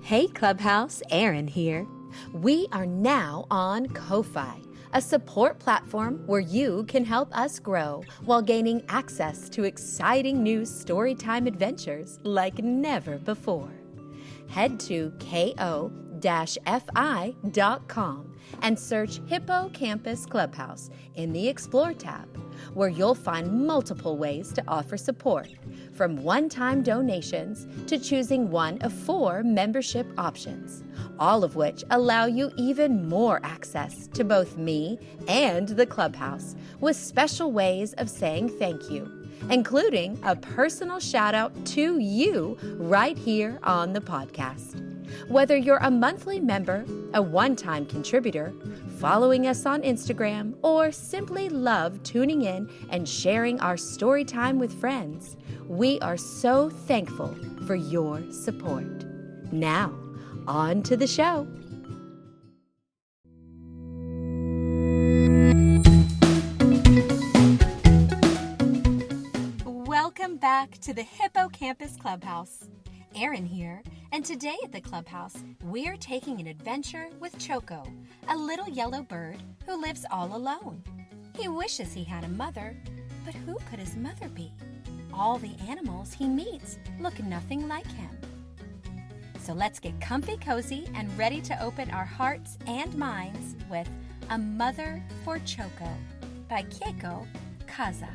Hey Clubhouse, Erin here. We are now on Ko-Fi, a support platform where you can help us grow while gaining access to exciting new storytime adventures like never before. Head to ko-fi.com and search Hippo Campus Clubhouse in the Explore tab, where you'll find multiple ways to offer support, from one-time donations to choosing one of 4 membership options, all of which allow you even more access to both me and the Clubhouse, with special ways of saying thank you, including a personal shout-out to you right here on the podcast. Whether you're a monthly member, a one-time contributor, following us on Instagram, or simply love tuning in and sharing our story time with friends, we are so thankful for your support. Now, on to the show. Welcome back to the Hippo Campus Clubhouse. Erin here, and today at the Clubhouse, we're taking an adventure with Choco, a little yellow bird who lives all alone. He wishes he had a mother, but who could his mother be? All the animals he meets look nothing like him. So let's get comfy cozy and ready to open our hearts and minds with A Mother for Choco by Keiko, Kasza.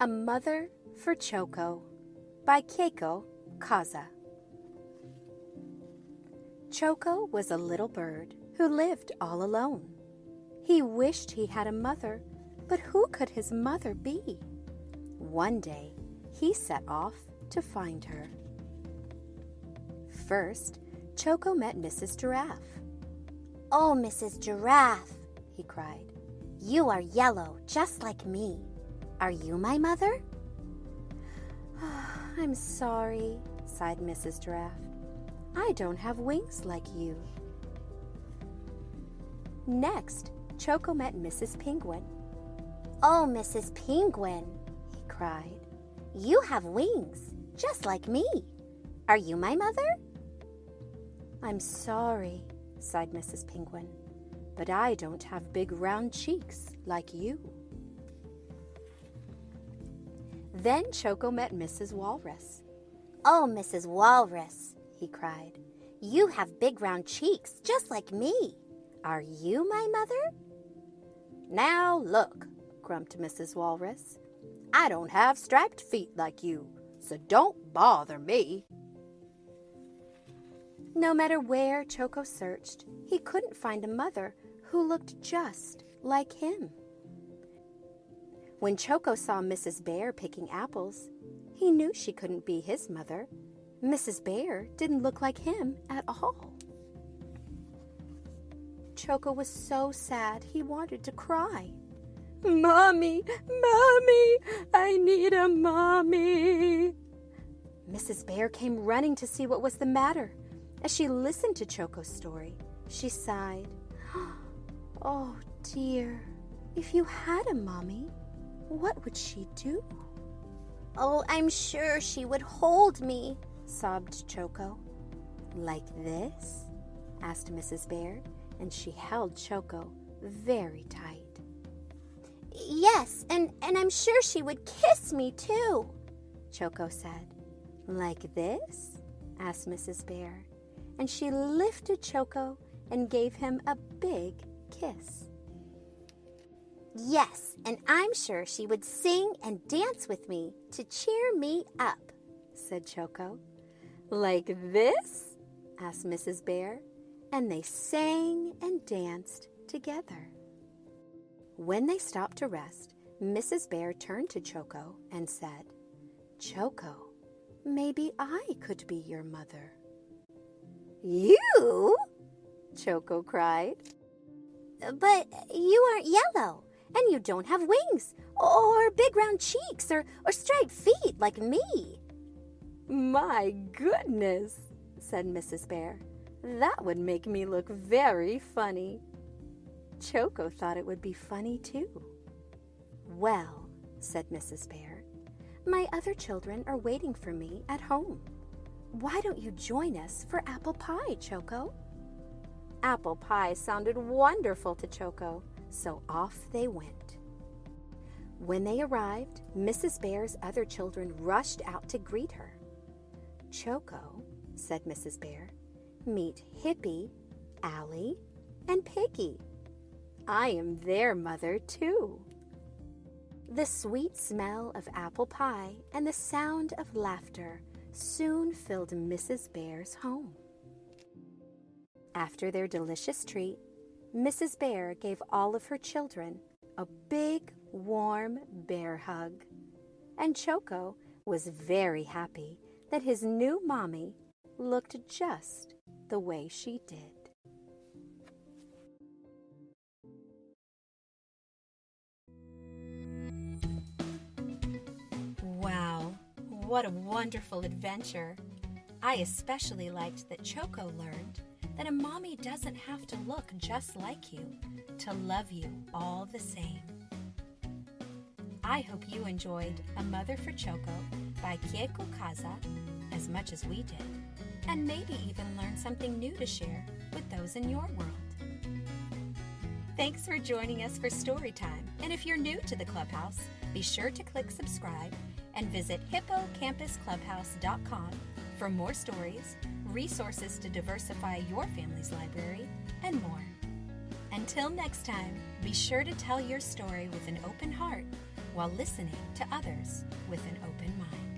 A Mother for Choco by Keiko, Kasza. Choco was a little bird who lived all alone. He wished he had a mother, but who could his mother be? One day, he set off to find her. First, Choco met Mrs. Giraffe. "Oh, Mrs. Giraffe," he cried, "you are yellow just like me. Are you my mother?" I'm sorry, sighed Mrs. Giraffe. I don't have wings like you. Next, Choco met Mrs. Penguin. "Oh, Mrs. Penguin," he cried, "you have wings just like me. Are you my mother?" I'm sorry, sighed Mrs. Penguin, but I don't have big round cheeks like you. Then Choco met Mrs. Walrus. "Oh, Mrs. Walrus," he cried, "you have big round cheeks just like me. Are you my mother?" Now look, grumped Mrs. Walrus. I don't have striped feet like you, so don't bother me. No matter where Choco searched, he couldn't find a mother who looked just like him. When Choco saw Mrs. Bear picking apples, he knew she couldn't be his mother. Mrs. Bear didn't look like him at all. Choco was so sad he wanted to cry. Mommy, Mommy, I need a mommy. Mrs. Bear came running to see what was the matter. As she listened to Choco's story, she sighed. Oh dear, if you had a mommy, what would she do? "Oh, I'm sure she would hold me," sobbed Choco. Like this? Asked Mrs. Bear, and she held Choco very tight. "Yes, and I'm sure she would kiss me too," Choco said. Like this? Asked Mrs. Bear, and she lifted Choco and gave him a big kiss. "Yes, and I'm sure she would sing and dance with me to cheer me up," said Choco. Like this? Asked Mrs. Bear, and they sang and danced together. When they stopped to rest, Mrs. Bear turned to Choco and said, Choco, maybe I could be your mother. "You?" Choco cried. "But you aren't yellow, and you don't have wings, or big round cheeks, or striped feet like me." My goodness, said Mrs. Bear. That would make me look very funny. Choco thought it would be funny too. Well, said Mrs. Bear. "My other children are waiting for me at home. Why don't you join us for apple pie, Choco?" Apple pie sounded wonderful to Choco, so off they went. When they arrived, Mrs. Bear's other children rushed out to greet her. "Choco," said Mrs. Bear, "meet Hippie, Allie, and Piggy. I am their mother, too." The sweet smell of apple pie and the sound of laughter soon filled Mrs. Bear's home. After their delicious treat, Mrs. Bear gave all of her children a big, warm bear hug, and Choco was very happy that his new mommy looked just the way she did. Wow, what a wonderful adventure. I especially liked that Choco learned that a mommy doesn't have to look just like you to love you all the same. I hope you enjoyed A Mother for Choco by Keiko Kasza as much as we did, and maybe even learned something new to share with those in your world. Thanks for joining us for Storytime, and if you're new to the Clubhouse, be sure to click subscribe and visit hippocampusclubhouse.com for more stories, resources to diversify your family's library, and more. Until next time, be sure to tell your story with an open heart while listening to others with an open mind.